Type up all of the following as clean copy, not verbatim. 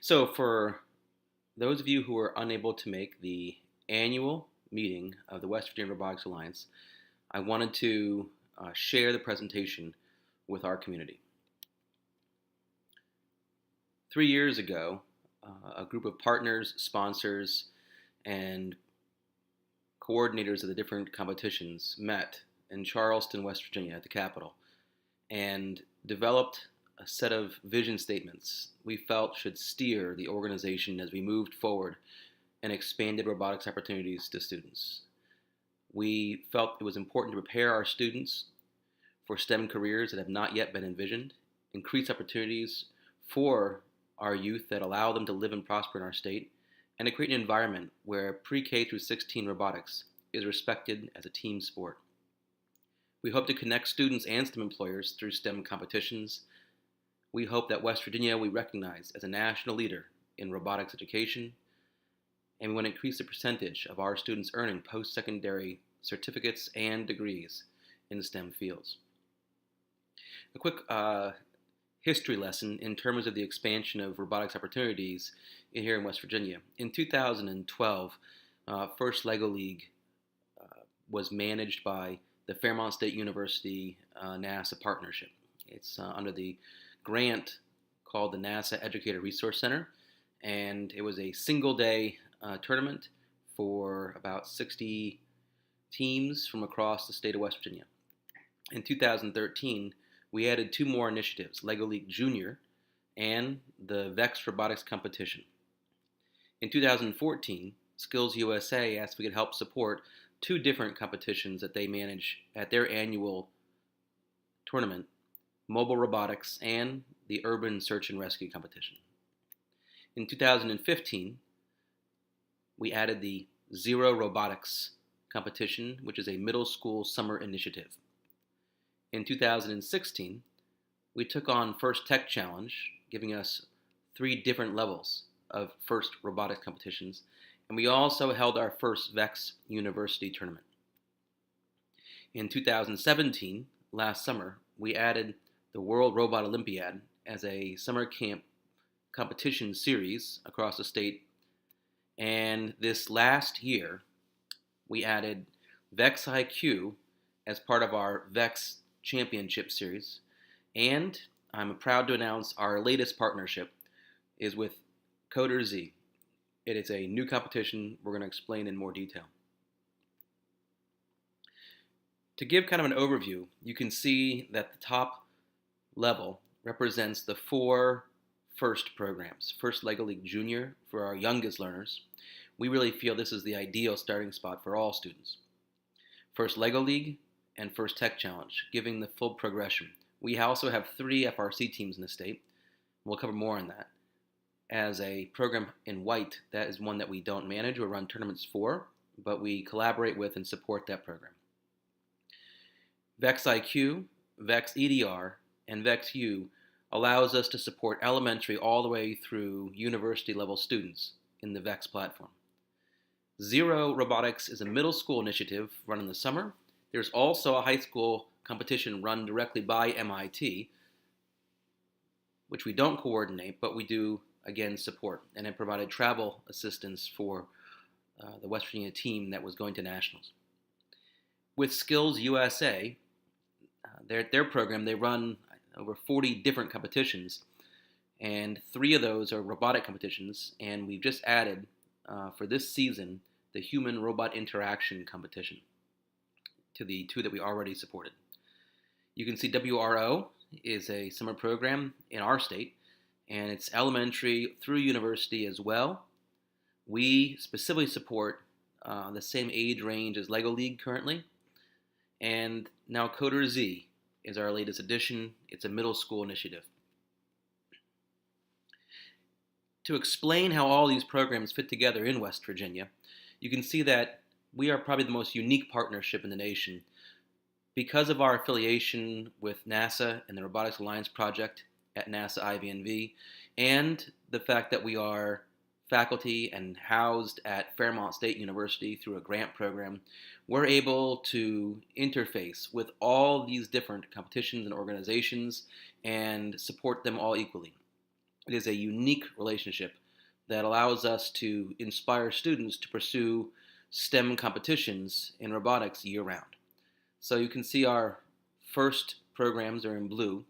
So, for those of you who are unable to make the annual meeting of the West Virginia Robotics Alliance, I wanted to share the presentation with our community. 3 years ago, a group of partners, sponsors, and coordinators of the different competitions met in Charleston, West Virginia at the Capitol and developed a set of vision statements we felt should steer the organization as we moved forward and expanded robotics opportunities to students. We felt it was important to prepare our students for STEM careers that have not yet been envisioned, increase opportunities for our youth that allow them to live and prosper in our state, and to create an environment where pre-K through 16 robotics is respected as a team sport. We hope to connect students and STEM employers through STEM competitions. We hope that West Virginia we recognize as a national leader in robotics education, and we want to increase the percentage of our students earning post-secondary certificates and degrees in the STEM fields. A quick history lesson in terms of the expansion of robotics opportunities here in West Virginia. In 2012, First LEGO League was managed by the Fairmont State University NASA partnership. It's under the grant called the NASA Educator Resource Center, and it was a single-day tournament for about 60 teams from across the state of West Virginia. In 2013, we added two more initiatives, LEGO League Junior and the VEX Robotics Competition. In 2014, Skills USA asked if we could help support two different competitions that they manage at their annual tournament, Mobile Robotics and the Urban Search and Rescue Competition. In 2015, we added the Zero Robotics Competition, which is a middle school summer initiative. In 2016, we took on First Tech Challenge, giving us 3 different levels of first robotics competitions, and we also held our first VEX University tournament. In 2017, last summer, we added the World Robot Olympiad as a summer camp competition series across the state, and this last year, we added VEX IQ as part of our VEX Championship Series, and I'm proud to announce our latest partnership is with Coder Z. It is a new competition we're going to explain in more detail. To give kind of an overview, you can see that the top level represents the 4 first programs. First LEGO League Junior for our youngest learners. We really feel this is the ideal starting spot for all students. First LEGO League and First Tech Challenge, giving the full progression. We also have 3 FRC teams in the state. We'll cover more on that. As a program in white, that is one that we don't manage or run tournaments for, but we collaborate with and support that program. VEX IQ, VEX EDR, and VEX U allows us to support elementary all the way through university level students in the VEX platform. Zero Robotics is a middle school initiative run in the summer. There's also a high school competition run directly by MIT, which we don't coordinate, but we do, again, support. And it provided travel assistance for the West Virginia team that was going to nationals. With Skills USA, their program, they run over 40 different competitions, and 3 of those are robotic competitions, and we've just added, for this season, the Human-Robot Interaction competition to the 2 that we already supported. You can see WRO is a summer program in our state, and it's elementary through university as well. We specifically support the same age range as LEGO League currently, and now Coder Z is our latest addition. It's a middle school initiative. To explain how all these programs fit together in West Virginia, you can see that we are probably the most unique partnership in the nation because of our affiliation with NASA and the Robotics Alliance Project at NASA IVNV, and the fact that we are faculty and housed at Fairmont State University through a grant program. We're able to interface with all these different competitions and organizations and support them all equally. It is a unique relationship that allows us to inspire students to pursue STEM competitions in robotics year round. So you can see our first programs are in blue.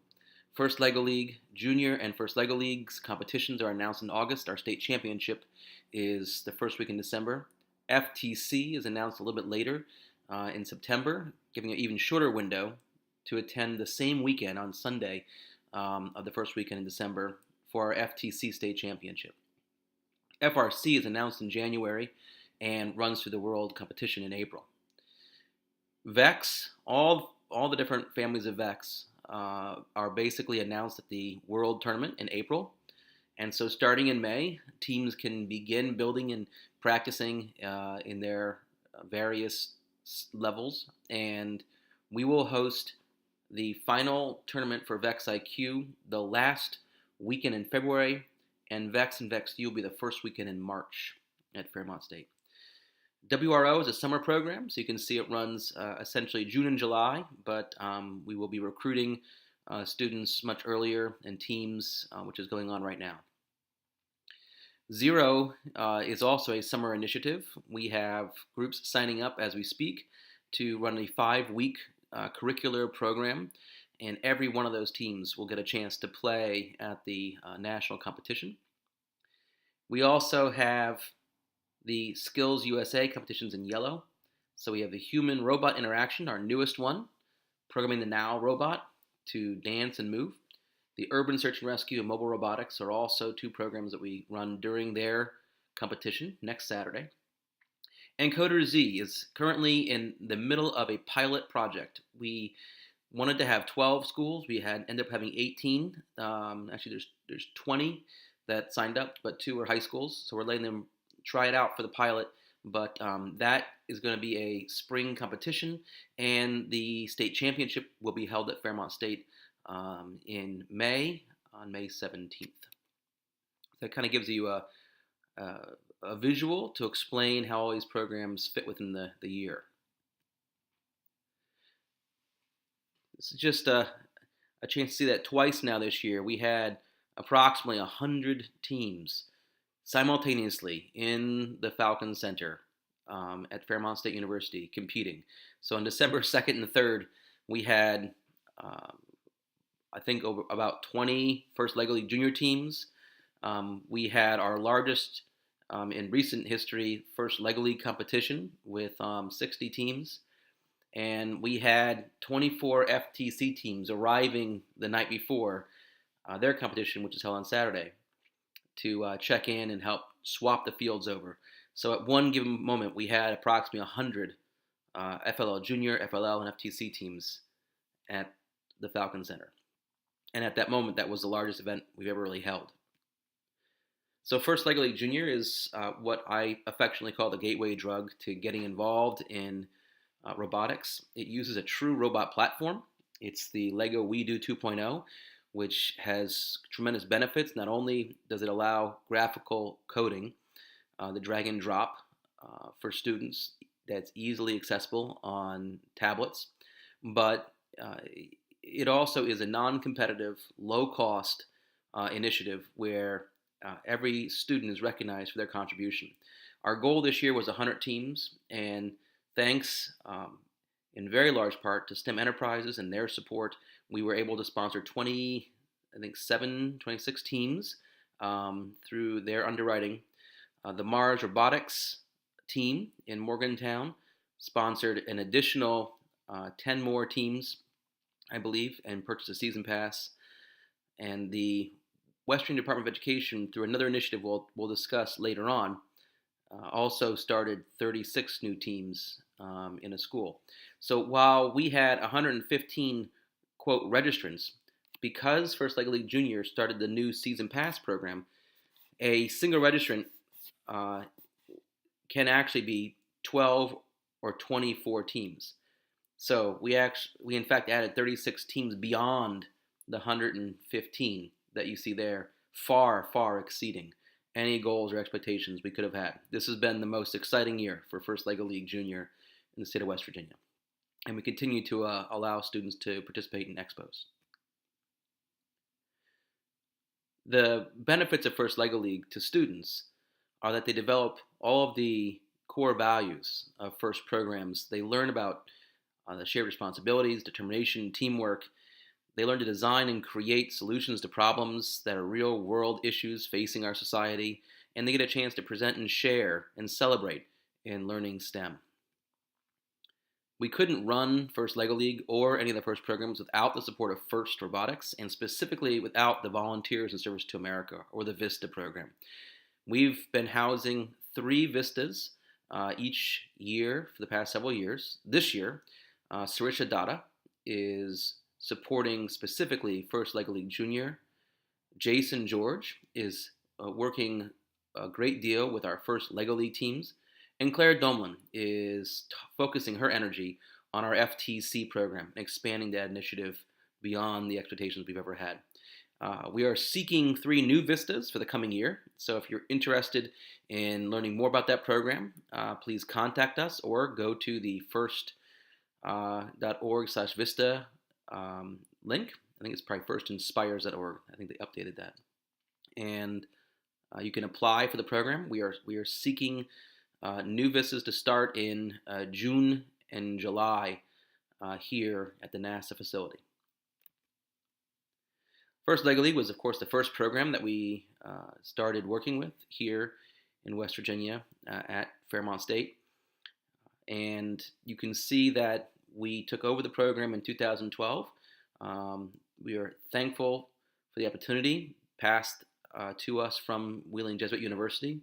First LEGO League Junior and First LEGO League's competitions are announced in August. Our state championship is the first week in December. FTC is announced a little bit later in September, giving an even shorter window to attend the same weekend on Sunday of the first weekend in December for our FTC state championship. FRC is announced in January and runs through the world competition in April. VEX, all the different families of VEX are basically announced at the World Tournament in April. And so starting in May, teams can begin building and practicing in their various levels. And we will host the final tournament for VEX IQ the last weekend in February, and VEX U will be the first weekend in March at Fairmont State. WRO is a summer program, so you can see it runs essentially June and July, but we will be recruiting students much earlier and teams, which is going on right now. Zero is also a summer initiative. We have groups signing up as we speak to run a 5-week curricular program, and every one of those teams will get a chance to play at the national competition. We also have the Skills USA competitions in yellow. So we have the human-robot interaction, our newest one, programming the Now robot to dance and move. The Urban Search and Rescue and Mobile Robotics are also 2 programs that we run during their competition next Saturday. Encoder Z is currently in the middle of a pilot project. We wanted to have 12 schools. We ended up having 18. Actually, there's 20 that signed up, but 2 are high schools. So we're letting them try it out for the pilot. But that is going to be a spring competition, and the state championship will be held at Fairmont State in May, on May 17th. So that kind of gives you a visual to explain how all these programs fit within the year. This is just a chance to see that twice now this year. We had approximately 100 teams simultaneously in the Falcon Center at Fairmont State University competing. So on December 2nd and 3rd, we had, I think, about 20 First LEGO League Junior teams. We had our largest in recent history First LEGO League competition with 60 teams. And we had 24 FTC teams arriving the night before their competition, which is held on Saturday, to check in and help swap the fields over. So at one given moment, we had approximately 100 FLL Junior, FLL, and FTC teams at the Falcon Center. And at that moment, that was the largest event we've ever really held. So First LEGO League Junior is what I affectionately call the gateway drug to getting involved in robotics. It uses a true robot platform. It's the LEGO We Do 2.0, which has tremendous benefits. Not only does it allow graphical coding, the drag and drop for students that's easily accessible on tablets, but it also is a non-competitive, low-cost initiative where every student is recognized for their contribution. Our goal this year was 100 teams, and thanks in very large part to STEM Enterprises and their support, we were able to sponsor 26 teams through their underwriting. The Mars Robotics team in Morgantown sponsored an additional 10 more teams, I believe, and purchased a season pass. And the Western Department of Education, through another initiative we'll discuss later on, also started 36 new teams in a school. So while we had 115, quote, registrants, because First LEGO League Junior started the new season pass program, a single registrant can actually be 12 or 24 teams. So we in fact added 36 teams beyond the 115 that you see there, far, far exceeding any goals or expectations we could have had. This has been the most exciting year for First LEGO League Junior in the state of West Virginia. And we continue to allow students to participate in expos. The benefits of First LEGO League to students are that they develop all of the core values of FIRST programs. They learn about the shared responsibilities, determination, teamwork. They learn to design and create solutions to problems that are real world issues facing our society, and they get a chance to present and share and celebrate in learning STEM. We couldn't run First LEGO League or any of the FIRST programs without the support of FIRST Robotics, and specifically without the Volunteers in Service to America, or the VISTA program. We've been housing 3 VISTAs each year for the past several years. This year, Sarisha Datta is supporting specifically First LEGO League Junior. Jason George is working a great deal with our First LEGO League teams. And Claire Domlin is focusing her energy on our FTC program and expanding that initiative beyond the expectations we've ever had. We are seeking 3 new vistas for the coming year. So if you're interested in learning more about that program, please contact us or go to the first.org/vista link. I think it's probably firstinspires.org. I think they updated that. And you can apply for the program. We are seeking new vistas to start in June and July here at the NASA facility. First LEGO League was, of course, the first program that we started working with here in West Virginia at Fairmont State. And you can see that we took over the program in 2012. We are thankful for the opportunity passed to us from Wheeling Jesuit University.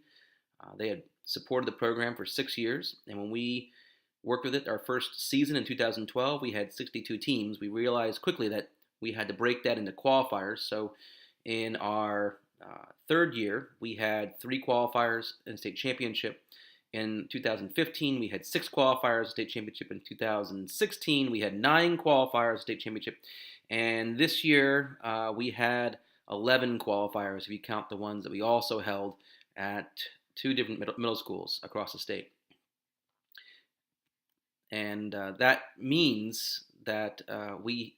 They had supported the program for 6 years, and when we worked with it our first season in 2012, we had 62 teams. We realized quickly that we had to break that into qualifiers. So in our 3rd year, we had 3 qualifiers in state championship. In 2015, we had 6 qualifiers state championship. In 2016, we had 9 qualifiers state championship. And this year, we had 11 qualifiers if you count the ones that we also held at 2 different middle schools across the state. And that means that we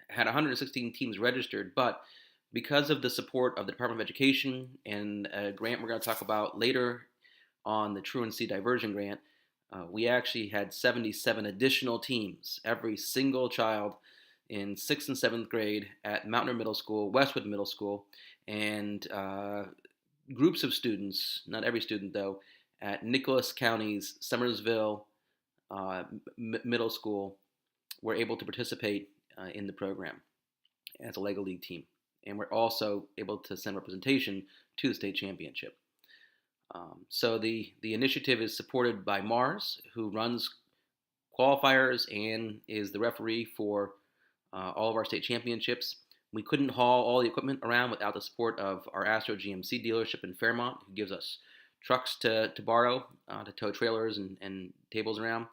had 116 teams registered, but because of the support of the Department of Education and a grant we're going to talk about later on, the Truancy Diversion Grant, we actually had 77 additional teams. Every single child in 6th and 7th grade at Mountaineer Middle School, Westwood Middle School, and groups of students, not every student though, at Nicholas County's Summersville Middle School were able to participate in the program as a LEGO League team. And we're also able to send representation to the state championship. So the initiative is supported by Mars, who runs qualifiers and is the referee for all of our state championships. We couldn't haul all the equipment around without the support of our Astro GMC dealership in Fairmont, who gives us trucks to borrow, to tow trailers and tables around.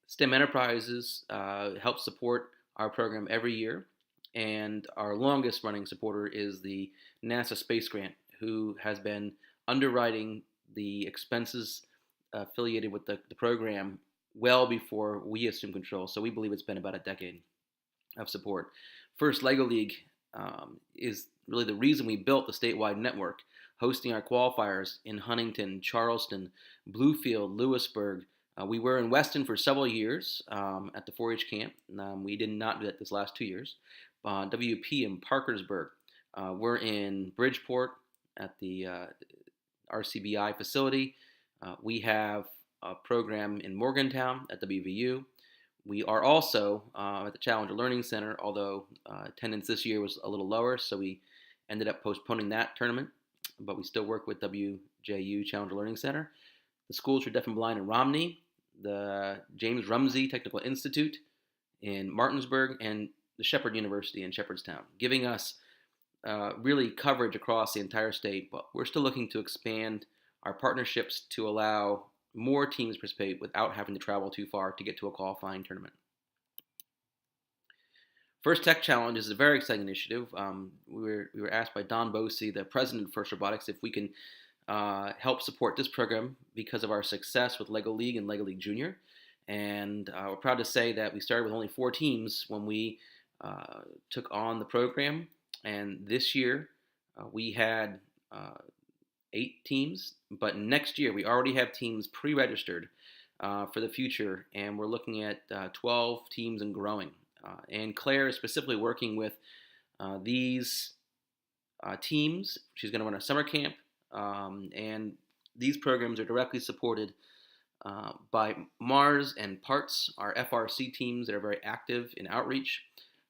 STEM Enterprises helps support our program every year, and our longest running supporter is the NASA Space Grant, who has been underwriting the expenses affiliated with the program well before we assumed control. So we believe it's been about a decade of support. First LEGO League is really the reason we built the statewide network, hosting our qualifiers in Huntington, Charleston, Bluefield, Lewisburg. We were in Weston for several years at the 4-H camp. We did not do that this last 2 years. WP in Parkersburg. We're in Bridgeport at the RCBI facility. We have a program in Morgantown at WVU. We are also at the Challenger Learning Center, although attendance this year was a little lower, so we ended up postponing that tournament. But we still work with WJU Challenger Learning Center. The Schools for Deaf and Blind in Romney, the James Rumsey Technical Institute in Martinsburg, and the Shepherd University in Shepherdstown, giving us really coverage across the entire state. But we're still looking to expand our partnerships to allow more teams participate without having to travel too far to get to a qualifying tournament. First Tech Challenge is a very exciting initiative. We were asked by Don Bosey, the president of First Robotics, if we can help support this program because of our success with LEGO League and LEGO League Junior. And we're proud to say that we started with only 4 teams when we took on the program. And this year, We had 8 teams, but next year we already have teams pre-registered for the future, and we're looking at 12 teams and growing. And Claire is specifically working with these teams. She's going to run a summer camp, and these programs are directly supported by Mars and Parts, our FRC teams that are very active in outreach.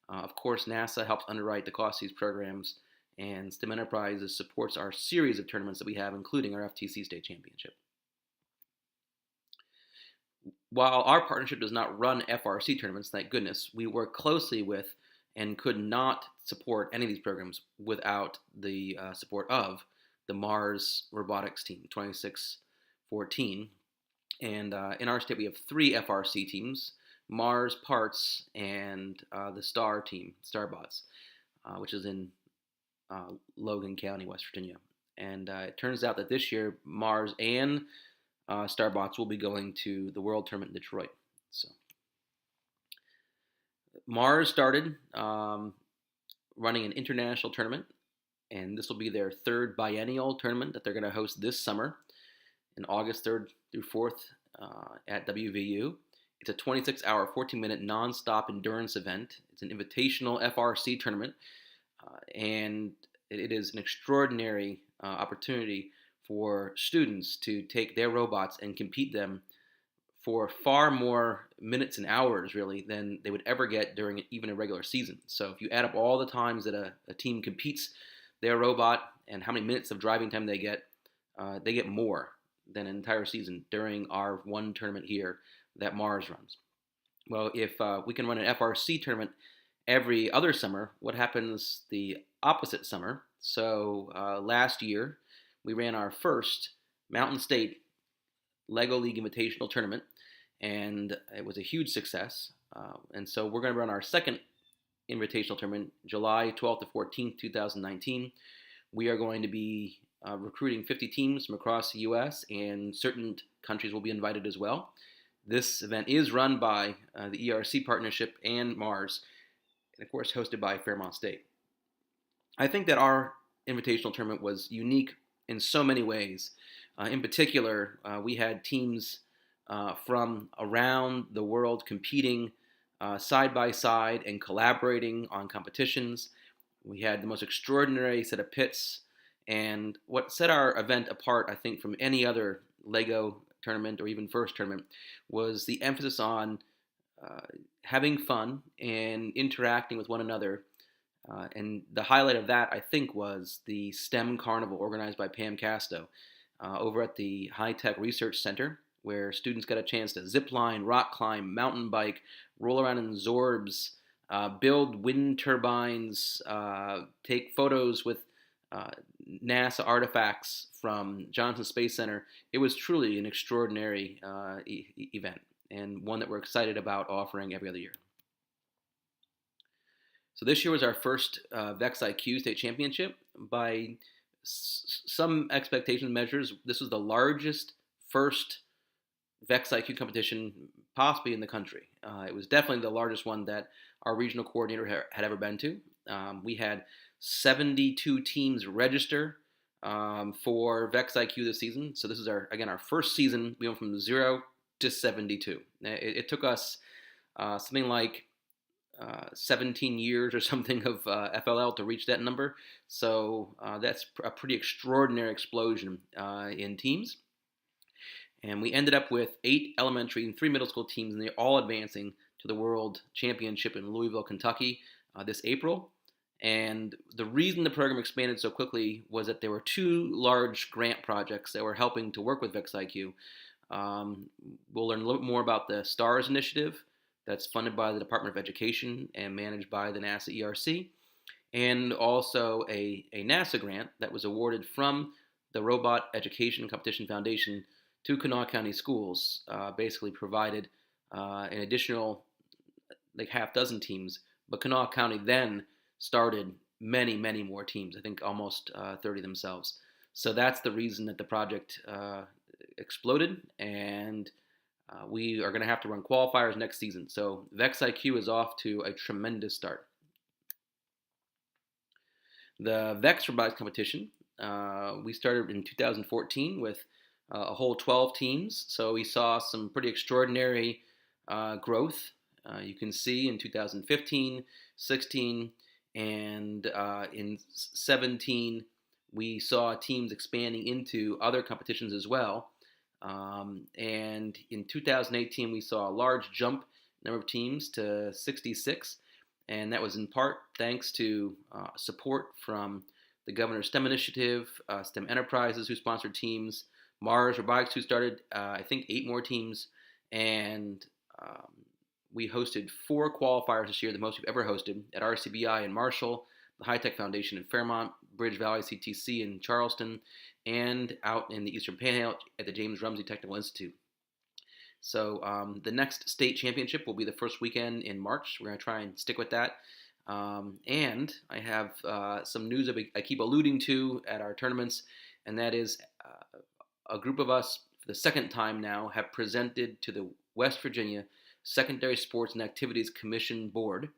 Of course, NASA helps underwrite the cost of these programs, and STEM Enterprises supports our series of tournaments that we have, including our FTC State Championship. While our partnership does not run FRC tournaments, thank goodness, we work closely with and could not support any of these programs without the support of the Mars Robotics team, 2614. And in our state, we have 3 FRC teams, Mars, Parts, and the STAR team, Starbots, which is in Logan County, West Virginia. And it turns out that this year, Mars and Starbots will be going to the World Tournament in Detroit. So Mars started running an international tournament, and this will be their 3rd biennial tournament that they're going to host this summer in August 3rd through 4th at WVU. It's a 26-hour, 14-minute non-stop endurance event. It's an invitational FRC tournament, and it is an extraordinary opportunity for students to take their robots and compete them for far more minutes and hours, really, than they would ever get during even a regular season. So if you add up all the times that a team competes their robot and how many minutes of driving time they get more than an entire season during our one tournament here that Mars runs. Well, if we can run an FRC tournament every other summer, what happens the opposite summer? So last year, we ran our first Mountain State Lego League Invitational Tournament, and it was a huge success. And so we're going to run our second Invitational Tournament, July 12th to 14th, 2019. We are going to be recruiting 50 teams from across the U.S., and certain countries will be invited as well. This event is run by the ERC Partnership and Mars, and of course hosted by Fairmont State. I think that our Invitational Tournament was unique in so many ways. In particular, we had teams from around the world competing side by side and collaborating on competitions. We had the most extraordinary set of pits, and what set our event apart, I think, from any other Lego tournament or even first tournament was the emphasis on having fun and interacting with one another. And the highlight of that, I think, was the STEM Carnival organized by Pam Casto over at the High Tech Research Center, where students got a chance to zip line, rock climb, mountain bike, roll around in Zorbs, build wind turbines, take photos with NASA artifacts from Johnson Space Center. It was truly an extraordinary event, and one that we're excited about offering every other year. So this year was our first VexIQ State Championship. By some expectation measures, this was the largest first VexIQ competition possibly in the country. It was definitely the largest one that our regional coordinator had ever been to. We had 72 teams register for VexIQ this season. So this is our first season. We went from 0 to 72. It took us something like 17 years or something of FLL to reach that number. So that's a pretty extraordinary explosion in teams. And we ended up with 8 elementary and 3 middle school teams, and they're all advancing to the World Championship in Louisville, Kentucky this April. And the reason the program expanded so quickly was that there were 2 large grant projects that were helping to work with VexIQ. We'll learn a little bit more about the STARS initiative that's funded by the Department of Education and managed by the NASA ERC, and also a NASA grant that was awarded from the Robot Education Competition Foundation to Kanawha County schools, basically provided an additional like half dozen teams, but Kanawha County then started many, many more teams, I think almost 30 themselves. So that's the reason that the project exploded, and we are going to have to run qualifiers next season. So VexIQ is off to a tremendous start. The VEX Robotics competition, we started in 2014 with a whole 12 teams, so we saw some pretty extraordinary growth. You can see in 2015, 16, and in 17, we saw teams expanding into other competitions as well. And in 2018, we saw a large jump number of teams to 66, and that was in part thanks to support from the Governor's STEM Initiative, STEM Enterprises, who sponsored teams, Mars Robotics, who started, I think, 8 more teams, and we hosted 4 qualifiers this year, the most we've ever hosted, at RCBI in Marshall, the High Tech Foundation in Fairmont, Bridge Valley CTC in Charleston, and out in the Eastern Panhandle at the James Rumsey Technical Institute. So the next state championship will be the first weekend in March. We're going to try and stick with that. And I have some news that I keep alluding to at our tournaments, and that is a group of us, for the second time now, have presented to the West Virginia Secondary Sports and Activities Commission Board.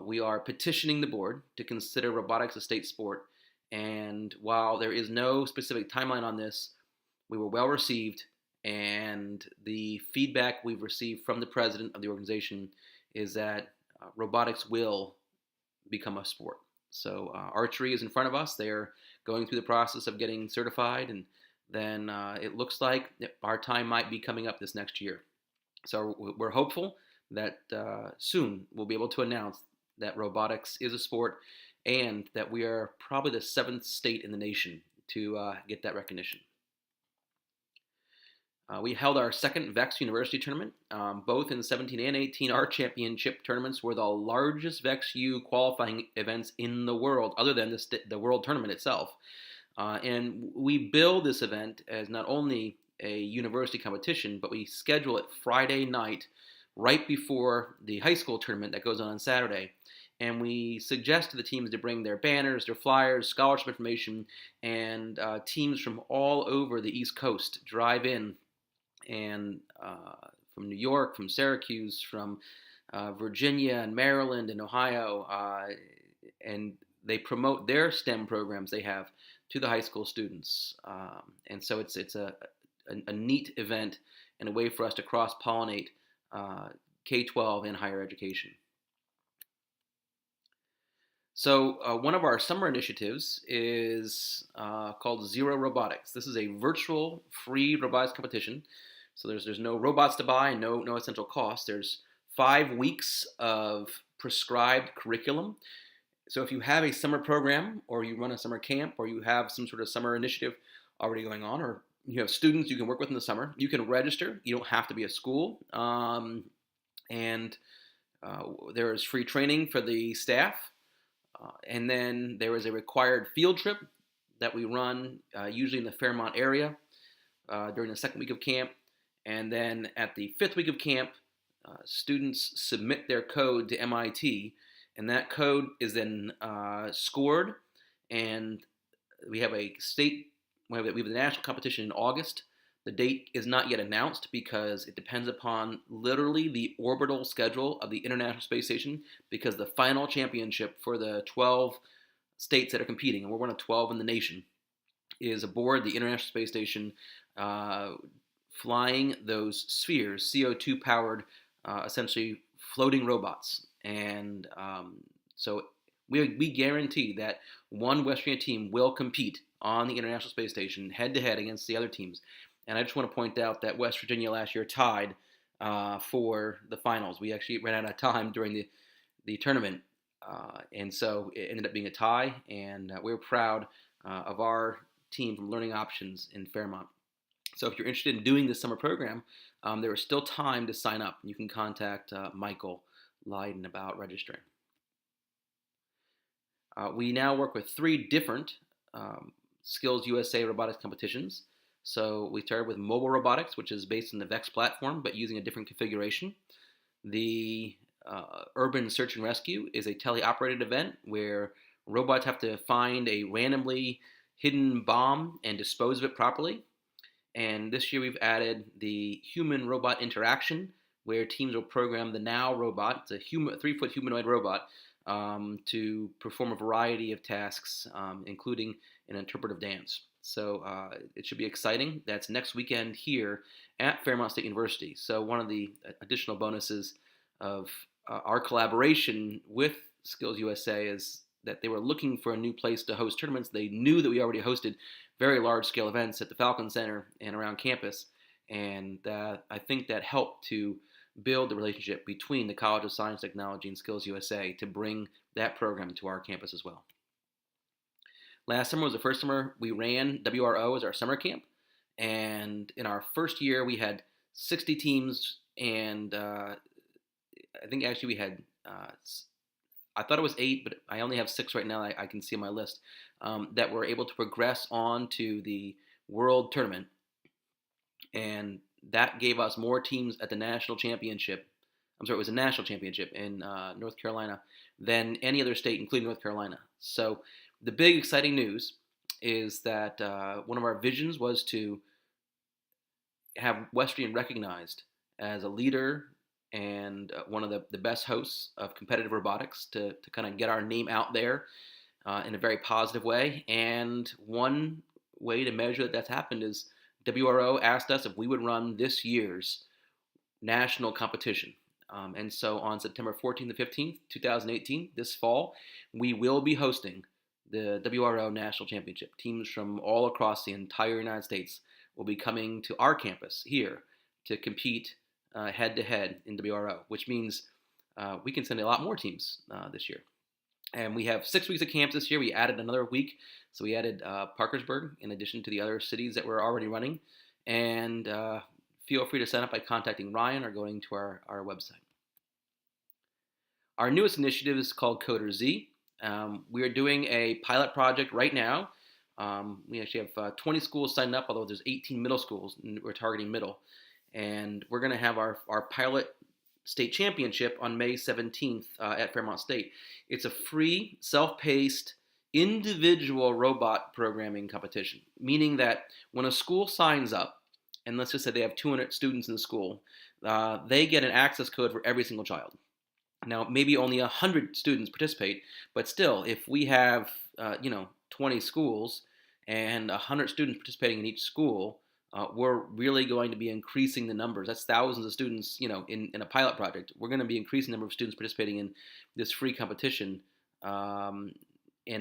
We are petitioning the board to consider robotics a state sport, and while there is no specific timeline on this, we were well received, and the feedback we've received from the president of the organization is that robotics will become a sport. So archery is in front of us. They're going through the process of getting certified, and then it looks like our time might be coming up this next year. So we're hopeful that soon we'll be able to announce that robotics is a sport and that we are probably the 7th state in the nation to get that recognition. We held our second VEX University tournament. Both in 17 and 18, our championship tournaments were the largest VEX U qualifying events in the world, other than the world tournament itself. And we build this event as not only a university competition, but we schedule it Friday night, right before the high school tournament that goes on Saturday. And we suggest to the teams to bring their banners, their flyers, scholarship information, and teams from all over the East Coast drive in, and from New York, from Syracuse, from Virginia and Maryland and Ohio, and they promote their STEM programs they have to the high school students. And so it's a neat event and a way for us to cross-pollinate K-12 and higher education. So one of our summer initiatives is called Zero Robotics. This is a virtual free robotics competition. So there's no robots to buy, no essential costs. There's 5 weeks of prescribed curriculum. So if you have a summer program, or you run a summer camp, or you have some sort of summer initiative already going on, or you have students you can work with in the summer, you can register. You don't have to be a school. And there is free training for the staff. And then there is a required field trip that we run usually in the Fairmont area during the second week of camp. And then at the 5th week of camp, students submit their code to MIT, and that code is then scored. And we have a national competition in August. The date is not yet announced because it depends upon literally the orbital schedule of the International Space Station, because the final championship for the 12 states that are competing, and we're one of 12 in the nation, is aboard the International Space Station flying those spheres, CO2-powered, essentially floating robots. And so we guarantee that one West Virginia team will compete on the International Space Station head-to-head against the other teams. And I just want to point out that West Virginia last year tied for the finals. We actually ran out of time during the tournament, and so it ended up being a tie, and we're proud of our team from Learning Options in Fairmont. So if you're interested in doing this summer program, there is still time to sign up. You can contact Michael Leiden about registering. We now work with 3 different Skills USA robotics competitions. So we started with mobile robotics, which is based on the VEX platform, but using a different configuration. The Urban Search and Rescue is a teleoperated event where robots have to find a randomly hidden bomb and dispose of it properly. And this year we've added the human-robot interaction, where teams will program the Now robot. It's a 3-foot humanoid robot to perform a variety of tasks, including an interpretive dance. So it should be exciting. That's next weekend here at Fairmont State University. So one of the additional bonuses of our collaboration with Skills USA is that they were looking for a new place to host tournaments. They knew that we already hosted very large-scale events at the Falcon Center and around campus, and I think that helped to build the relationship between the College of Science, Technology, and Skills USA to bring that program to our campus as well. Last summer was the first summer we ran WRO as our summer camp, and in our first year we had 60 teams, and I think actually we had I thought it was 8, but I only have 6 right now. I can see on my list that were able to progress on to the World Tournament, and that gave us more teams at the national championship. I'm sorry, it was a national championship in North Carolina than any other state, including North Carolina. So the big exciting news is that one of our visions was to have West Virginia recognized as a leader and one of the best hosts of competitive robotics to kind of get our name out there in a very positive way. And one way to measure that that's happened is WRO asked us if we would run this year's national competition. And so on September 14th to 15th, 2018, this fall, we will be hosting the WRO National Championship. Teams from all across the entire United States will be coming to our campus here to compete head-to-head in WRO, which means we can send a lot more teams this year. And we have 6 weeks of camps this year. We added another week. So we added Parkersburg in addition to the other cities that we're already running. And feel free to sign up by contacting Ryan or going to our website. Our newest initiative is called Coder Z. We are doing a pilot project right now. We actually have 20 schools signed up, although there's 18 middle schools, and we're targeting middle. And we're going to have our pilot state championship on May 17th at Fairmont State. It's a free, self-paced, individual robot programming competition, meaning that when a school signs up, and let's just say they have 200 students in the school, they get an access code for every single child. Now, maybe only 100 students participate, but still, if we have 20 schools and 100 students participating in each school, we're really going to be increasing the numbers. That's thousands of students, in a pilot project. We're going to be increasing the number of students participating in this free competition, and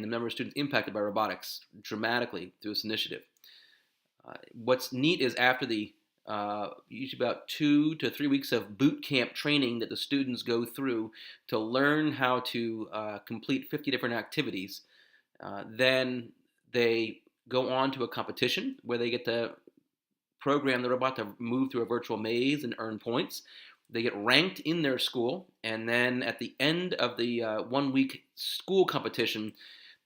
the number of students impacted by robotics dramatically through this initiative. What's neat is after the usually about 2 to 3 weeks of boot camp training that the students go through to learn how to complete 50 different activities, then they go on to a competition where they get to program the robot to move through a virtual maze and earn points. They get ranked in their school, and then at the end of the 1 week school competition,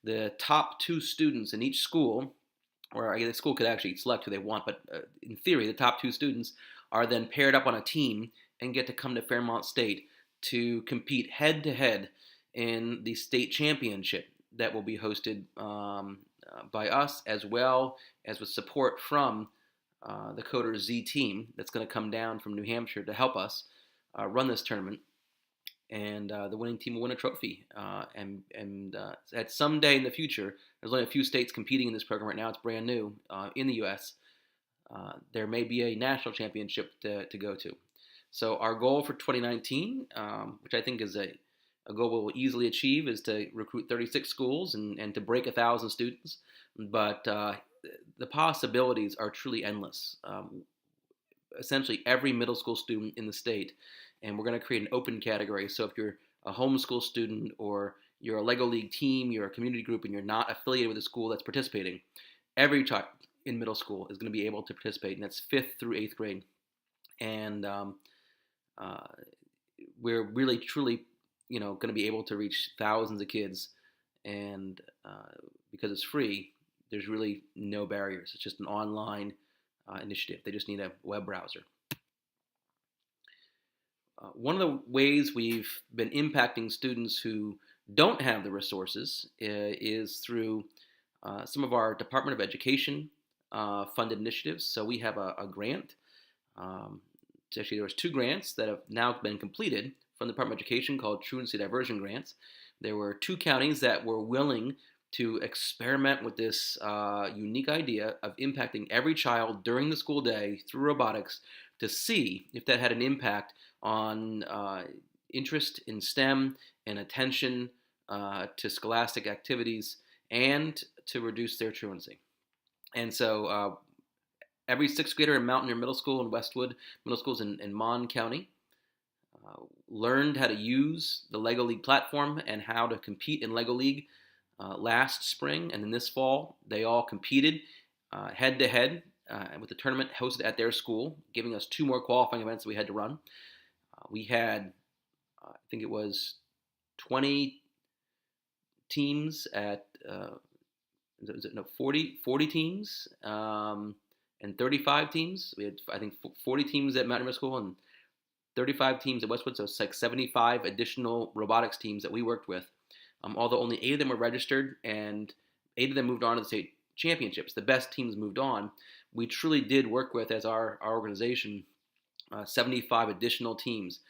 the top 2 students in each school, or I guess the school could actually select who they want, but in theory, the top 2 students are then paired up on a team and get to come to Fairmont State to compete head-to-head in the state championship that will be hosted by us, as well as with support from the Coder Z team that's going to come down from New Hampshire to help us run this tournament. And the winning team will win a trophy. And at some day in the future, there's only a few states competing in this program right now. It's brand new in the U.S. There may be a national championship to go to. So our goal for 2019, which I think is a goal we'll easily achieve, is to recruit 36 schools and to break 1,000 students. But the possibilities are truly endless. Essentially every middle school student in the state, and we're going to create an open category. So if you're a homeschool student, or you're a Lego League team, you're a community group, and you're not affiliated with a school that's participating, every child in middle school is going to be able to participate, and that's 5th through 8th grade. And we're really, truly, going to be able to reach thousands of kids, and because it's free, there's really no barriers. It's just an online initiative. They just need a web browser. One of the ways we've been impacting students who don't have the resources is through some of our Department of Education funded initiatives. So we have a grant. Actually, there was 2 grants that have now been completed from the Department of Education called Truancy Diversion Grants There were 2 counties that were willing to experiment with this unique idea of impacting every child during the school day through robotics to see if that had an impact on interest in STEM and attention to scholastic activities and to reduce their truancy. And so every 6th grader in Mountaineer Middle School and Westwood Middle Schools in Mon County learned how to use the LEGO League platform and how to compete in LEGO League last spring. And then this fall, they all competed head-to-head with the tournament hosted at their school, giving us 2 more qualifying events that we had to run. We had, I think it was 20 teams at, 40 teams and 35 teams. We had, I think, 40 teams at Mountaineer Middle School and 35 teams at Westwood, so it's like 75 additional robotics teams that we worked with. Although only 8 of them were registered and 8 of them moved on to the state championships. The best teams moved on. We truly did work with, as our organization, 75 additional teams.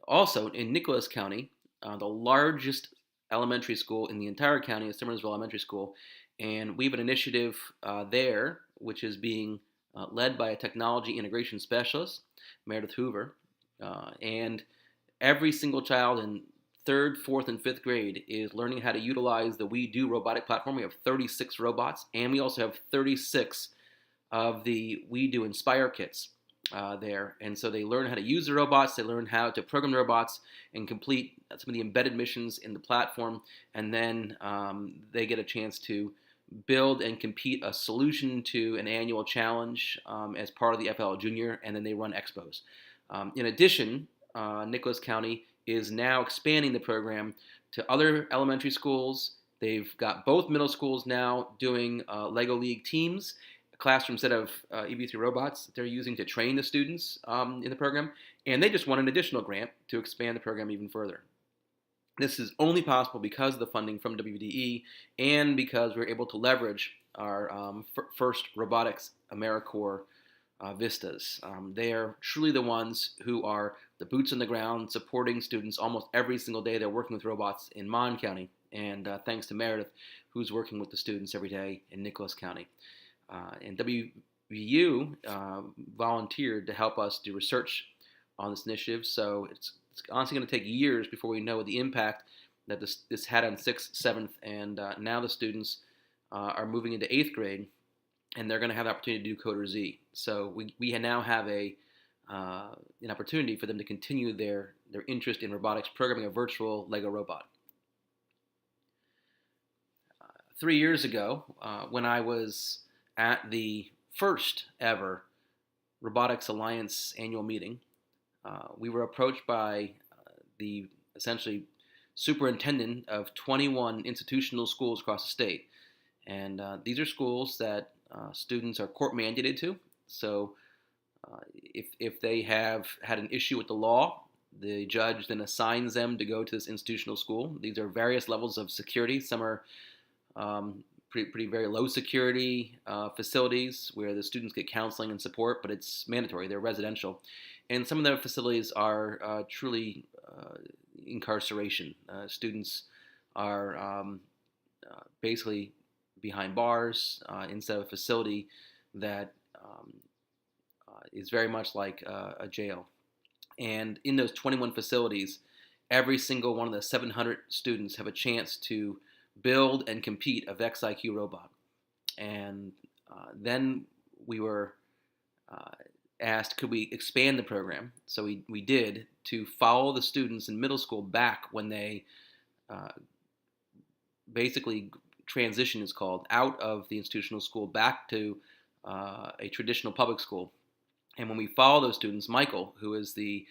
Also, in Nicholas County, the largest elementary school in the entire county is Simmersville Elementary School, and we have an initiative there which is being led by a technology integration specialist, Meredith Hoover, and every single child in 3rd, 4th, and 5th grade is learning how to utilize the We Do robotic platform. We have 36 robots, and we also have 36 of the We Do Inspire kits there. And so they learn how to use the robots, they learn how to program the robots and complete some of the embedded missions in the platform, and then they get a chance to build and compete a solution to an annual challenge as part of the FL Junior, and then they run expos. In addition, Nicholas County is now expanding the program to other elementary schools. They've got both middle schools now doing LEGO League teams, a classroom set of EV3 robots that they're using to train the students in the program, and they just won an additional grant to expand the program even further. This is only possible because of the funding from WVDE and because we're able to leverage our first Robotics AmeriCorps vistas. They are truly the ones who are the boots on the ground supporting students almost every single day. They're working with robots in Mon County, and thanks to Meredith, who's working with the students every day in Nicholas County. And WVU volunteered to help us do research on this initiative, so it's honestly going to take years before we know the impact that this had on 6th, 7th, and now the students are moving into 8th grade, and they're going to have the opportunity to do Coder Z. So we now have an opportunity for them to continue their interest in robotics, programming a virtual Lego robot. 3 years ago, when I was at the first ever Robotics Alliance annual meeting, we were approached by the essentially superintendent of 21 institutional schools across the state. And these are schools that students are court mandated to. So if they have had an issue with the law, the judge then assigns them to go to this institutional school. These are various levels of security. Some are pretty very low security facilities where the students get counseling and support, but it's mandatory. They're residential. And some of the facilities are truly incarceration. Students are basically behind bars instead of a facility that is very much like a jail. And in those 21 facilities, every single one of the 700 students have a chance to build and compete a VexIQ robot. And then we were asked, could we expand the program? So we did, to follow the students in middle school back when they basically transition, is called, out of the institutional school back to a traditional public school. And when we follow those students, Michael, who is the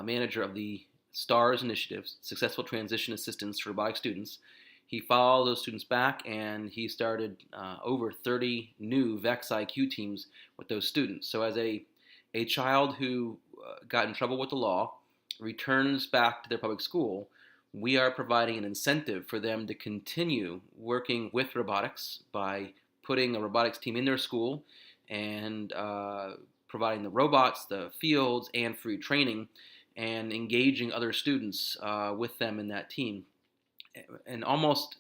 manager of the STARS initiative, Successful Transition Assistance for Robotic Students, he followed those students back, and he started over 30 new VexIQ teams with those students. So as a child who got in trouble with the law returns back to their public school, we are providing an incentive for them to continue working with robotics by putting a robotics team in their school and providing the robots, the fields, and free training. and engaging other students with them in that team. And almost,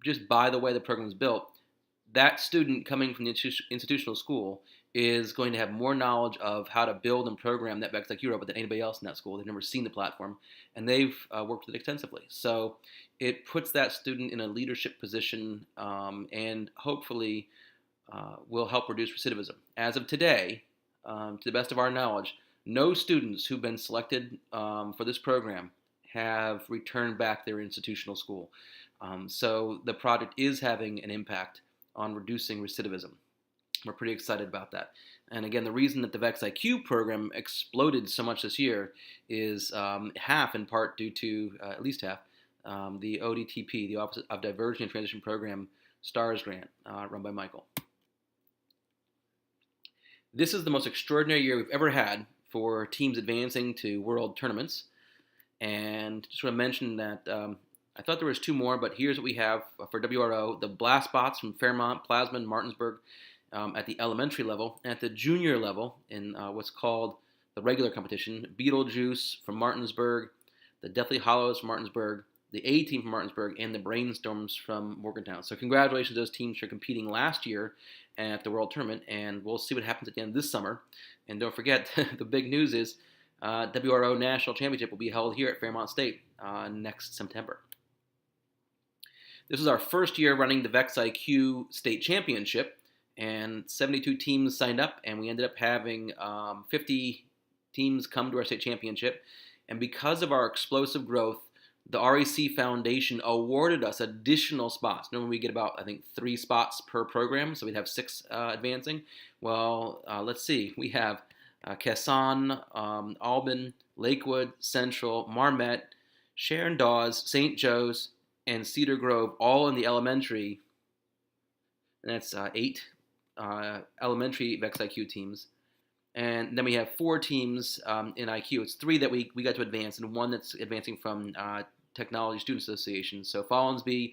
just by the way the program is built, that student coming from the institutional school is going to have more knowledge of how to build and program that VexIQ robot than anybody else in that school. They've never seen the platform, and they've worked with it extensively. So it puts that student in a leadership position, and hopefully will help reduce recidivism. As of today, to the best of our knowledge, no students who've been selected for this program have returned back their institutional school. So the project is having an impact on reducing recidivism. We're pretty excited about that. And again, the reason that the VexIQ program exploded so much this year is half in part due to, at least half, the ODTP, the Office of Diversion and Transition Program STARS grant run by Michael. This is the most extraordinary year we've ever had for teams advancing to world tournaments. And just want to mention that I thought there was 2 more, but here's what we have for WRO. The Blast Bots from Fairmont, Plasma, and Martinsburg at the elementary level. And at the junior level, in what's called the regular competition, Beetlejuice from Martinsburg, the Deathly Hollows from Martinsburg, the A-Team from Martinsburg, and the Brainstorms from Morgantown. So congratulations to those teams for competing last year at the World Tournament, and we'll see what happens at the end of this summer. And don't forget, the big news is WRO National Championship will be held here at Fairmont State next September. This is our first year running the VexIQ State Championship, and 72 teams signed up, and we ended up having 50 teams come to our state championship. And because of our explosive growth, the REC Foundation awarded us additional spots. Normally we get about, I think, 3 spots per program, so we'd have 6 advancing. Well, let's see. We have Quezon, Albin, Lakewood, Central, Marmette, Sharon Dawes, St. Joe's, and Cedar Grove, all in the elementary. And that's 8 elementary VexIQ teams. And then we have 4 teams in IQ. It's 3 that we got to advance, and 1 that's advancing from Technology Student Association. So Follansbee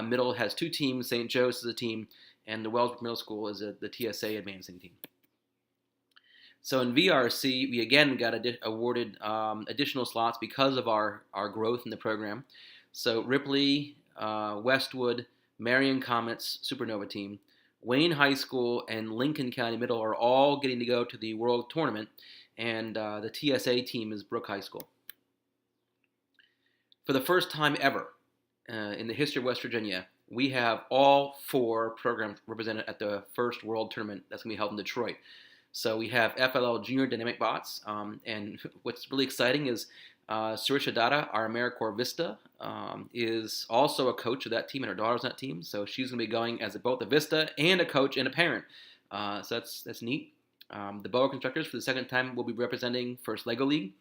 Middle has 2 teams, St. Joe's is a team, and the Wellsbrook Middle School is the TSA advancing team. So in VRC, we again got awarded additional slots because of our growth in the program. So Ripley, Westwood, Marion Comets Supernova team, Wayne High School, and Lincoln County Middle are all getting to go to the World Tournament, and the TSA team is Brook High School. For the first time ever in the history of West Virginia, we have all 4 programs represented at the first World Tournament that's going to be held in Detroit. So we have FLL Junior Dynamic Bots, and what's really exciting is Surisha Datta, our AmeriCorps Vista, is also a coach of that team, and her daughter's on that team. So she's going to be going as both a Vista and a coach and a parent. So that's neat. The BOA constructors, for the second time, will be representing First Lego League,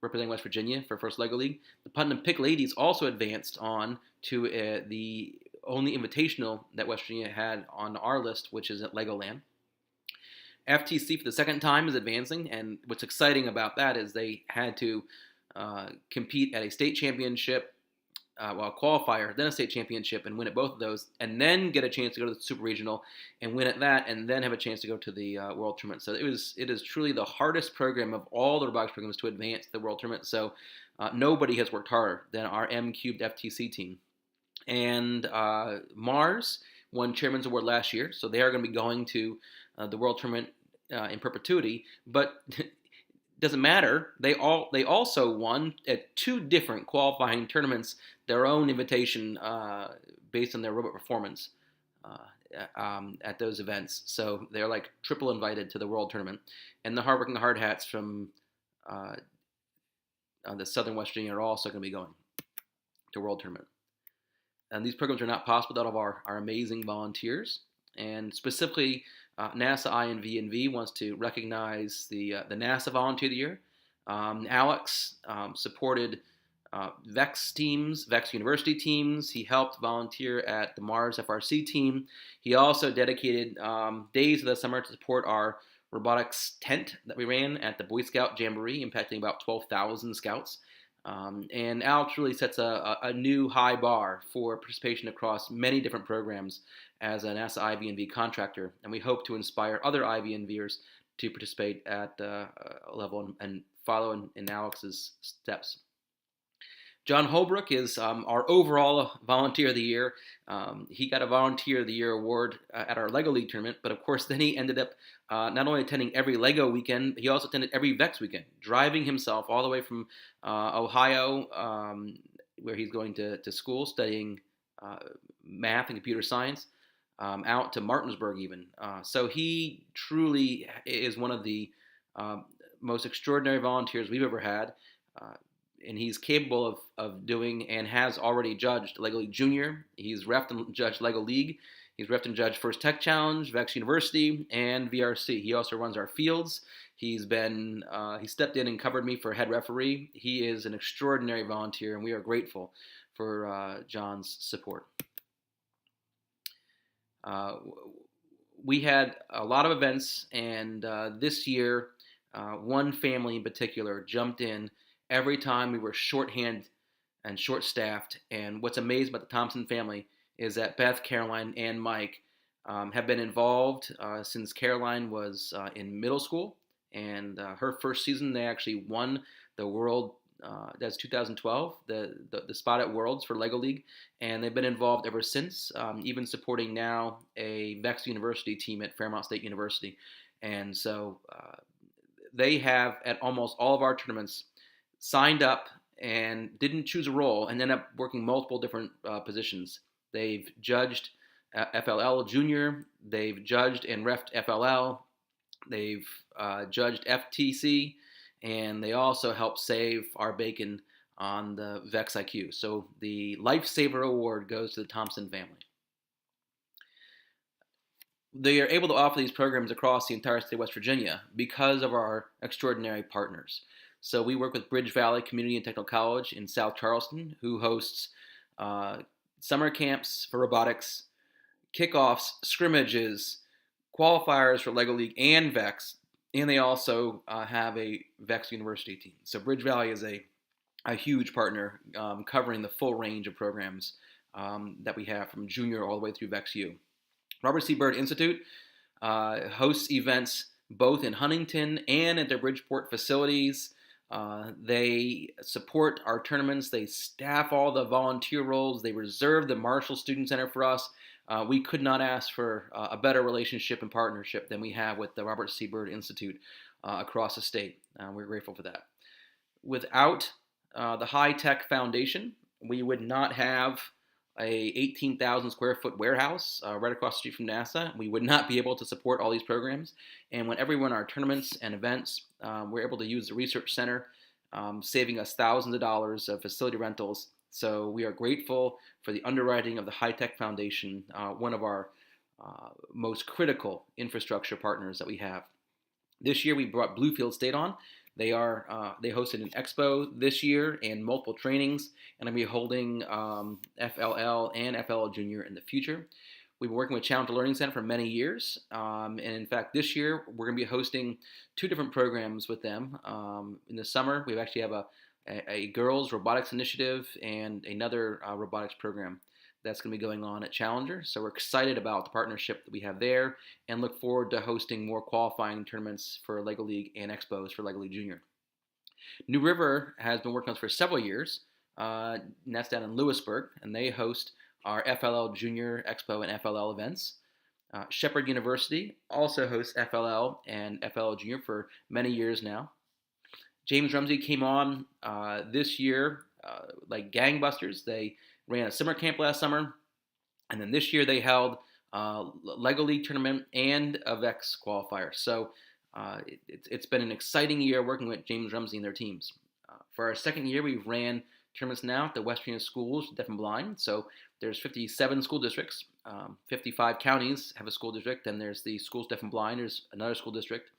representing West Virginia for First Lego League. The Putnam Pick Ladies also advanced on to the only invitational that West Virginia had on our list, which is at Legoland. FTC for the second time is advancing, and what's exciting about that is they had to compete at a state championship, a qualifier, then a state championship, and win at both of those, and then get a chance to go to the super regional and win at that, and then have a chance to go to the world tournament. So it is truly the hardest program of all the robotics programs to advance to the world tournament. So nobody has worked harder than our M-cubed FTC team. And Mars won Chairman's Award last year, so they are going to be going to the world tournament in perpetuity, but doesn't matter. They also won at 2 different qualifying tournaments their own invitation based on their robot performance at those events. So they're like triple invited to the world tournament. And the hardworking hard hats from the Southern West Virginia are also going to be going to world tournament. And these programs are not possible without all of our amazing volunteers. And specifically, NASA INV wants to recognize the NASA Volunteer of the Year. Alex supported VEX teams, VEX University teams. He helped volunteer at the Mars FRC team. He also dedicated days of the summer to support our robotics tent that we ran at the Boy Scout Jamboree, impacting about 12,000 scouts. And Alex really sets a new high bar for participation across many different programs as a NASA IVNV contractor, and we hope to inspire other IVNVers to participate at a level and follow in Alex's steps. John Holbrook is our overall Volunteer of the Year. He got a Volunteer of the Year award at our LEGO League tournament, but of course then he ended up not only attending every LEGO weekend, he also attended every VEX weekend, driving himself all the way from Ohio, where he's going to school, studying math and computer science, out to Martinsburg even. So he truly is one of the most extraordinary volunteers we've ever had. And he's capable of doing and has already judged LEGO League Junior. He's refed and judged LEGO League. He's refed and judged First Tech Challenge, VEX University, and VRC. He also runs our fields. He stepped in and covered me for head referee. He is an extraordinary volunteer, and we are grateful for John's support. We had a lot of events, and this year, one family in particular jumped in every time we were shorthanded and short-staffed. And what's amazing about the Thompson family is that Beth, Caroline, and Mike have been involved since Caroline was in middle school. And her first season, they actually won the World, that's 2012, the spot at Worlds for LEGO League. And they've been involved ever since, even supporting now a VEX University team at Fairmont State University. And so they have, at almost all of our tournaments, signed up and didn't choose a role and ended up working multiple different positions. They've judged FLL Junior, they've judged and refed FLL, they've judged FTC, and they also helped save our bacon on the VEX IQ. So the Lifesaver Award goes to the Thompson family. They are able to offer these programs across the entire state of West Virginia because of our extraordinary partners. So we work with Bridge Valley Community and Technical College in South Charleston, who hosts summer camps for robotics, kickoffs, scrimmages, qualifiers for LEGO League and VEX, and they also have a VEX University team. So Bridge Valley is a huge partner covering the full range of programs that we have from junior all the way through VEX U. Robert C. Byrd Institute hosts events both in Huntington and at their Bridgeport facilities. They support our tournaments. They staff all the volunteer roles. They reserve the Marshall Student Center for us. We could not ask for a better relationship and partnership than we have with the Robert C. Byrd Institute across the state. We're grateful for that. Without the High Tech Foundation, we would not have a 18,000 square foot warehouse right across the street from NASA. We would not be able to support all these programs. And whenever we run our tournaments and events, we're able to use the research center, saving us thousands of dollars of facility rentals. So we are grateful for the underwriting of the High Tech Foundation, one of our most critical infrastructure partners that we have. This year we brought Bluefield State on. They hosted an expo this year and multiple trainings, and I'll be holding FLL and FLL Junior in the future. We've been working with Challenger Learning Center for many years, and in fact, this year we're going to be hosting 2 different programs with them. In the summer, we actually have a girls robotics initiative and another robotics program that's going to be going on at Challenger. So we're excited about the partnership that we have there and look forward to hosting more qualifying tournaments for LEGO League and expos for LEGO League Junior. New River has been working on this for several years, and that's down in Lewisburg, and they host our FLL Junior Expo and FLL events. Shepherd University also hosts FLL and FLL Junior for many years now. James Rumsey came on this year like gangbusters. They ran a summer camp last summer, and then this year they held LEGO League tournament and a VEX qualifier. So it's been an exciting year working with James Rumsey and their teams. For our second year, we ran tournaments now at the West Virginia Schools Deaf and Blind. So there's 57 school districts, 55 counties have a school district, and there's the Schools Deaf and Blind, there's another school district.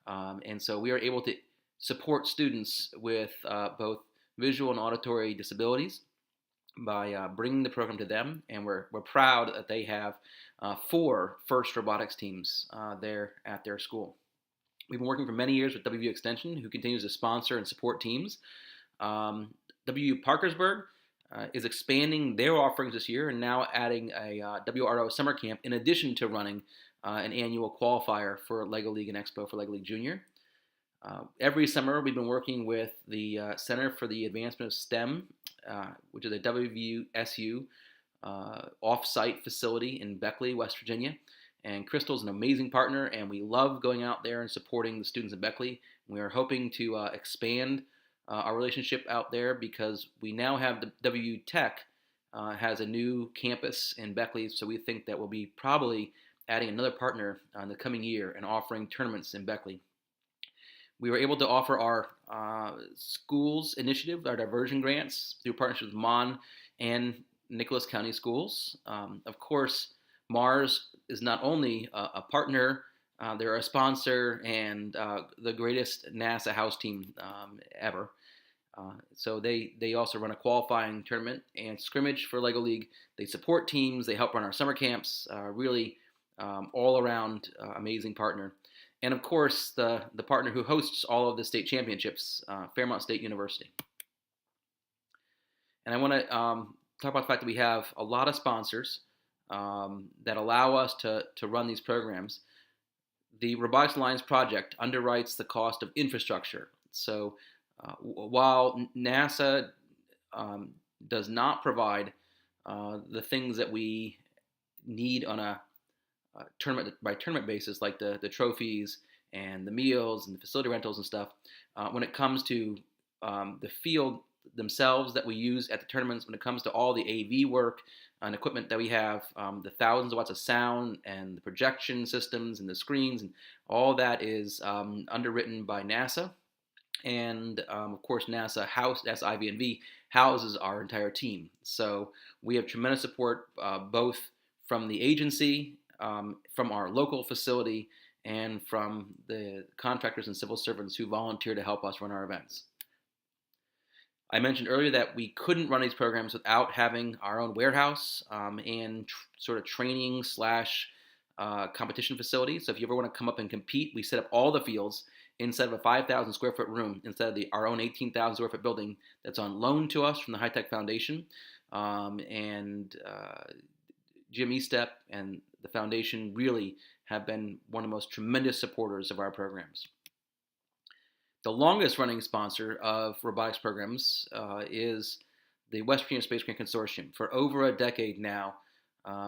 And so we are able to support students with both visual and auditory disabilities by bringing the program to them, and we're proud that they have 4 FIRST robotics teams there at their school. We've been working for many years with WVU Extension, who continues to sponsor and support teams. WVU Parkersburg is expanding their offerings this year and now adding a WRO summer camp in addition to running an annual qualifier for LEGO League and Expo for LEGO League Junior. Every summer, we've been working with the Center for the Advancement of STEM, which is a WVSU off-site facility in Beckley, West Virginia. And Crystal's an amazing partner, and we love going out there and supporting the students in Beckley. We are hoping to expand our relationship out there because we now have the WU Tech has a new campus in Beckley, so we think that we'll be probably adding another partner in the coming year and offering tournaments in Beckley. We were able to offer our schools initiative, our diversion grants, through partnerships with Mon and Nicholas County Schools. Of course, Mars is not only a partner, they're a sponsor and the greatest NASA house team ever. So they also run a qualifying tournament and scrimmage for LEGO League. They support teams, they help run our summer camps, really all around amazing partner. And of course, the partner who hosts all of the state championships, Fairmont State University. And I want to talk about the fact that we have a lot of sponsors that allow us to run these programs. The Robotics Alliance project underwrites the cost of infrastructure. So while NASA does not provide the things that we need on a tournament by tournament basis, like the trophies and the meals and the facility rentals and stuff, when it comes to the field themselves that we use at the tournaments, when it comes to all the AV work and equipment that we have, the thousands of watts of sound and the projection systems and the screens, and all that is underwritten by NASA. And of course, NASA IVNV houses our entire team. So we have tremendous support both from the agency, from our local facility, and from the contractors and civil servants who volunteer to help us run our events. I mentioned earlier that we couldn't run these programs without having our own warehouse and sort of training / competition facility. So if you ever want to come up and compete, we set up all the fields inside of a 5,000 square foot room instead of our own 18,000 square foot building that's on loan to us from the High Tech Foundation. Jim Estep and the foundation really have been one of the most tremendous supporters of our programs. The longest running sponsor of robotics programs is the West Virginia Space Grant Consortium. For over a decade now,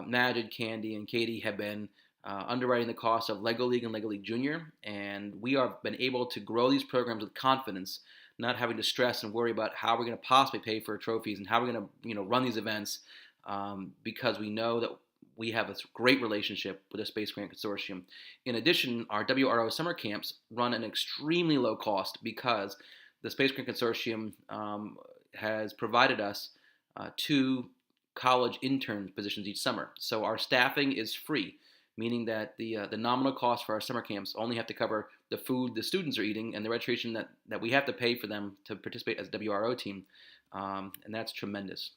Majid, Candy, and Katie have been underwriting the cost of LEGO League and LEGO League Junior, and we have been able to grow these programs with confidence, not having to stress and worry about how we're going to possibly pay for trophies and how we're going to run these events, because we know that we have a great relationship with the Space Grant Consortium. In addition, our WRO summer camps run an extremely low cost because the Space Grant Consortium has provided us 2 college intern positions each summer. So our staffing is free, meaning that the nominal cost for our summer camps only have to cover the food the students are eating and the registration that we have to pay for them to participate as a WRO team, and that's tremendous.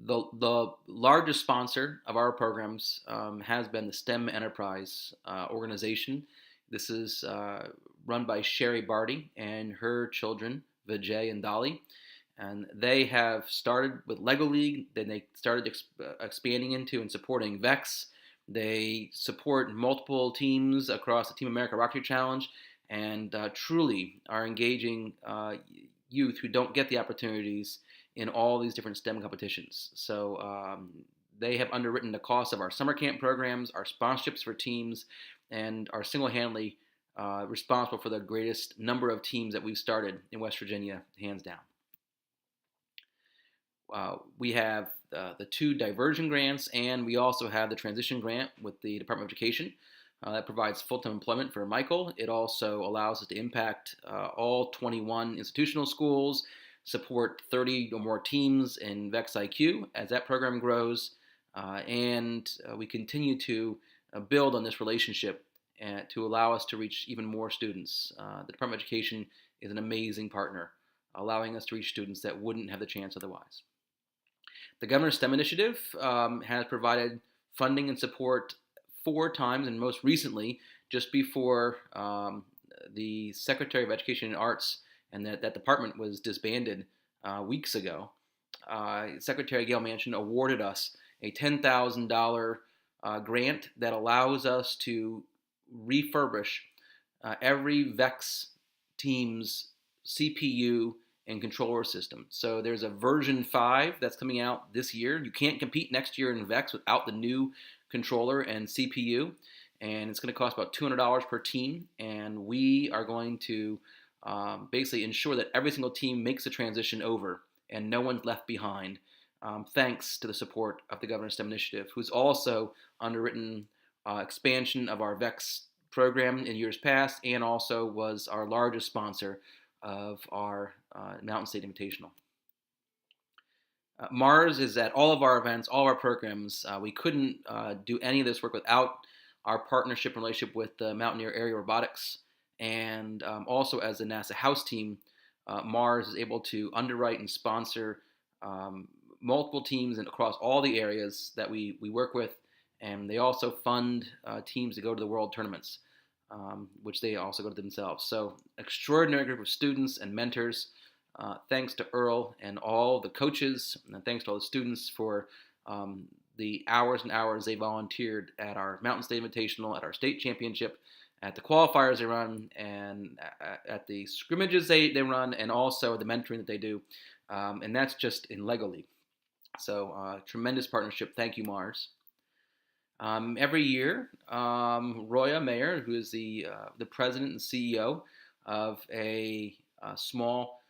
The largest sponsor of our programs has been the STEM Enterprise organization. This is run by Sherry Barty and her children, Vijay and Dolly. And they have started with LEGO League, then they started expanding into and supporting VEX. They support multiple teams across the Team America Rocket Challenge, and truly are engaging youth who don't get the opportunities in all these different STEM competitions. So they have underwritten the cost of our summer camp programs, our sponsorships for teams, and are single-handedly responsible for the greatest number of teams that we've started in West Virginia, hands down. We have the 2 diversion grants, and we also have the transition grant with the Department of Education that provides full-time employment for Michael. It also allows us to impact all 21 institutional schools, support 30 or more teams in VEX IQ as that program grows, and we continue to build on this relationship to allow us to reach even more students. The Department of Education is an amazing partner, allowing us to reach students that wouldn't have the chance otherwise. The Governor's STEM Initiative has provided funding and support 4 times, and most recently, just before the Secretary of Education and Arts and that department was disbanded weeks ago, Secretary Gail Manchin awarded us a $10,000 grant that allows us to refurbish every VEX team's CPU and controller system. So there's a version 5 that's coming out this year. You can't compete next year in VEX without the new controller and CPU, and it's going to cost about $200 per team, and we are going to basically ensure that every single team makes the transition over and no one's left behind, thanks to the support of the Governor's STEM Initiative, who's also underwritten expansion of our VEX program in years past, and also was our largest sponsor of our Mountain State Invitational. Mars is at all of our events, all of our programs. We couldn't do any of this work without our partnership and relationship with the Mountaineer Area Robotics, and also as a NASA house team, Mars is able to underwrite and sponsor multiple teams and across all the areas that we work with, and they also fund teams to go to the world tournaments, which they also go to themselves. So extraordinary group of students and mentors. Thanks to Earl and all the coaches, and thanks to all the students for the hours and hours they volunteered at our Mountain State Invitational, at our state championship, at the qualifiers they run, and at the scrimmages they run, and also the mentoring that they do. And that's just in Lego League. So tremendous partnership. Thank you, Mars. Every year, Roya Mayer, who is the president and CEO of a small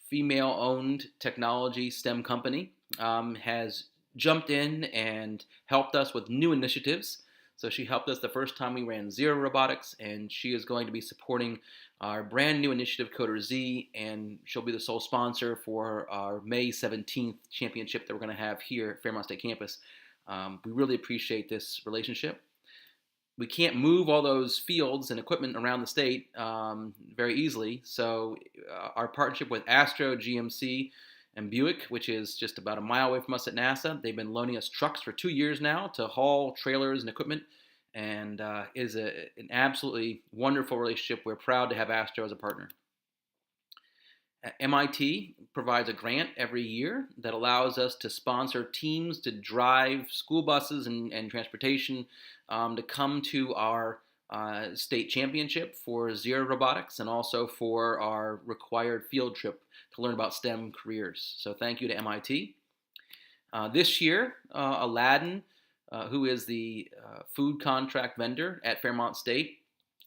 female-owned technology STEM company, has jumped in and helped us with new initiatives. So she helped us the first time we ran Zero Robotics, and she is going to be supporting our brand new initiative, Coder Z, and she'll be the sole sponsor for our May 17th championship that we're going to have here at Fairmont State Campus. We really appreciate this relationship. We can't move all those fields and equipment around the state very easily, so our partnership with Astro, GMC, and Buick, which is just about a mile away from us at NASA, they've been loaning us trucks for 2 years now to haul trailers and equipment, and is an absolutely wonderful relationship. We're proud to have Astro as a partner. MIT provides a grant every year that allows us to sponsor teams to drive school buses and transportation to come to our state championship for Zero Robotics, and also for our required field trip to learn about STEM careers. So thank you to MIT. This year, Aladdin, who is the food contract vendor at Fairmont State,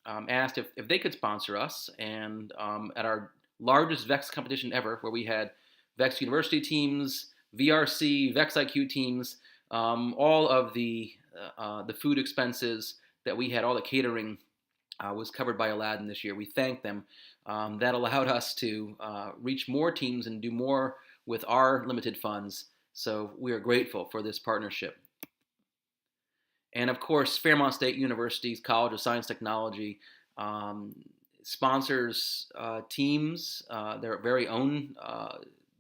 asked if they could sponsor us, and at our largest VEX competition ever, where we had VEX University teams, VRC, VEX IQ teams, all of the food expenses that we had, all the catering was covered by Aladdin this year. We thank them. That allowed us to reach more teams and do more with our limited funds. So we are grateful for this partnership. And of course, Fairmont State University's College of Science Technology sponsors teams, their very own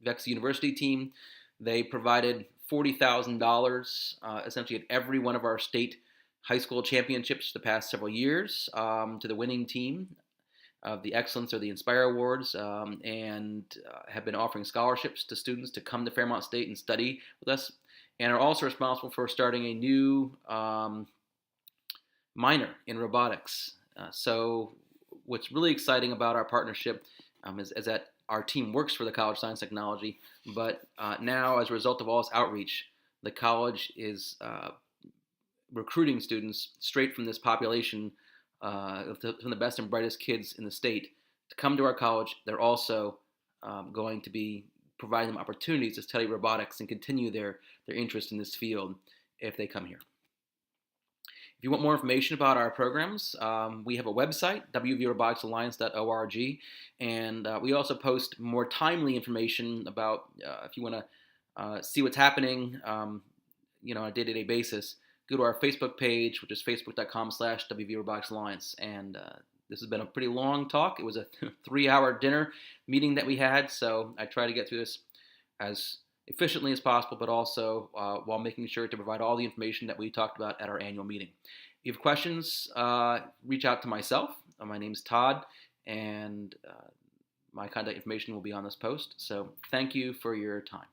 VEX University team. They provided $40,000 essentially at every one of our state high school championships the past several years to the winning team of the Excellence or the Inspire Awards, and have been offering scholarships to students to come to Fairmont State and study with us, and are also responsible for starting a new minor in robotics. So what's really exciting about our partnership is that our team works for the College of Science Technology, but now, as a result of all this outreach, the college is recruiting students straight from this population, from the best and brightest kids in the state, to come to our college. They're also going to be providing them opportunities to study robotics and continue their interest in this field if they come here. If you want more information about our programs, we have a website, WVRobotics.org, and we also post more timely information about if you want to see what's happening, on a day-to-day basis. Go to our Facebook page, which is facebook.com/WVRoboticsAlliance. And this has been a pretty long talk. It was a 3-hour dinner meeting that we had, so I try to get through this as efficiently as possible, but also while making sure to provide all the information that we talked about at our annual meeting. If you have questions, reach out to myself. My name's Todd, and my contact information will be on this post. So thank you for your time.